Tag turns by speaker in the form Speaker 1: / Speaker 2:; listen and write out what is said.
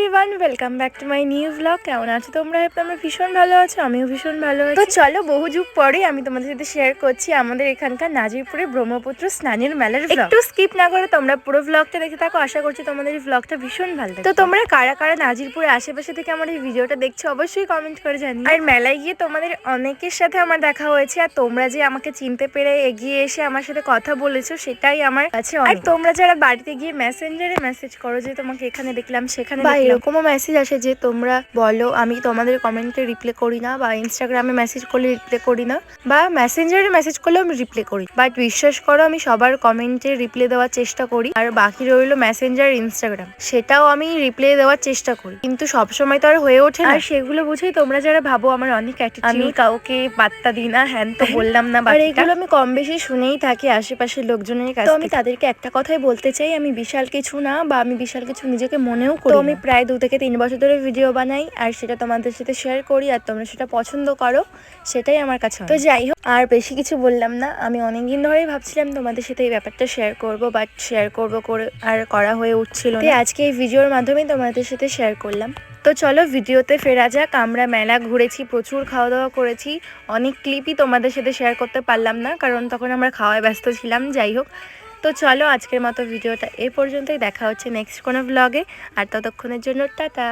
Speaker 1: Everyone, welcome back to my new blog. কেমন আছো তোমরা? আমরা ভীষণ ভালো আছি, আমিও ভীষণ ভালো আছি। তো চলো, বহু যুগ পরে আমি তোমাদের সাথে শেয়ার করছি আমাদের এখানকার নাজিরপুরে ব্রহ্মপুত্র স্নানের মেলার ব্লগ। একটু স্কিপ না করে তোমরা পুরো ব্লগটা দেখে থাকো। আশা করছি তোমাদের এই ব্লগটা ভীষণ ভালো লাগবে। তো তোমরা কারা কারা নাজিরপুরে আশেপাশে থেকে আমার এই ভিডিওটা দেখছো অবশ্যই কমেন্ট করে জানিও। আর মেলায় গিয়ে তোমাদের অনেকের সাথে আমার দেখা হয়েছে, আর তোমরা যে আমাকে চিনতে পেরে এগিয়ে এসে আমার সাথে কথা বলেছো সেটাই আমার কাছে অনেক। আর তোমরা যারা বাড়িতে গিয়ে মেসেঞ্জারে মেসেজ করো যে তোমাকে এখানে দেখলাম সেখানে, বা এরকমও মেসেজ আসে যে তোমরা বলো আমি তোমাদের কমেন্টে রিপ্লাই করি না, বা ইনস্টাগ্রামে মেসেজ করলে রিপ্লাই করি না, বা মেসেঞ্জারে মেসেজ করলেও আমি রিপ্লাই করি। বাট বিশ্বাস করো, আমি সবার কমেন্টে রিপ্লাই দেওয়ার চেষ্টা করি। আর বাকি রইলো মেসেঞ্জার, ইনস্টাগ্রাম, সেটাও আমি রিপ্লাই দেওয়ার চেষ্টা করি, কিন্তু সবসময় তো আর হয়ে ওঠে না। আর সেগুলো বুঝেই তোমরা যারা ভাবো আমার অনেক অ্যাটিটিউড, আমি কাউকে পাত্তা দিই না, হ্যান তো বললাম না। আর এগুলো আমি কম বেশি শুনেই থাকি আশেপাশের লোকজনের কাছে। তো আমি তাদেরকে একটা কথাই বলতে চাই, আমি বিশাল কিছু না, বা আমি বিশাল কিছু নিজেকে মনেও করি। তো আমি প্রায় 2 থেকে 3 বছর ধরে ভিডিও বানাই, আর সেটা তোমাদের সাথে শেয়ার করি, আর তোমরা সেটা পছন্দ করো, সেটাই আমার কাছে। তো যাই হোক, আর বেশি কিছু বললাম না। আমি অনেকদিন ধরেই ভাবছিলাম তোমাদের সাথে এই ব্যাপারটা শেয়ার করব, বাট শেয়ার করব করে আর করা হয়ে উঠছিল না। আজকে এই ভিডিওর মাধ্যমে তোমাদের সাথে শেয়ার করলাম। তো চলো ভিডিওতে ফেরা যাক। আমরা মেলা ঘুরেছি, প্রচুর খাওয়া দাওয়া করেছি, অনেক ক্লিপই তোমাদের সাথে শেয়ার করতে পারলাম না কারণ তখন আমরা খাওয়ায় ব্যস্ত ছিলাম। যাই হোক, তো চলো আজকের মতো ভিডিওটা এ পর্যন্তই। দেখা হচ্ছে নেক্সট কোনো ব্লগে, আর ততক্ষণের জন্য টাটা।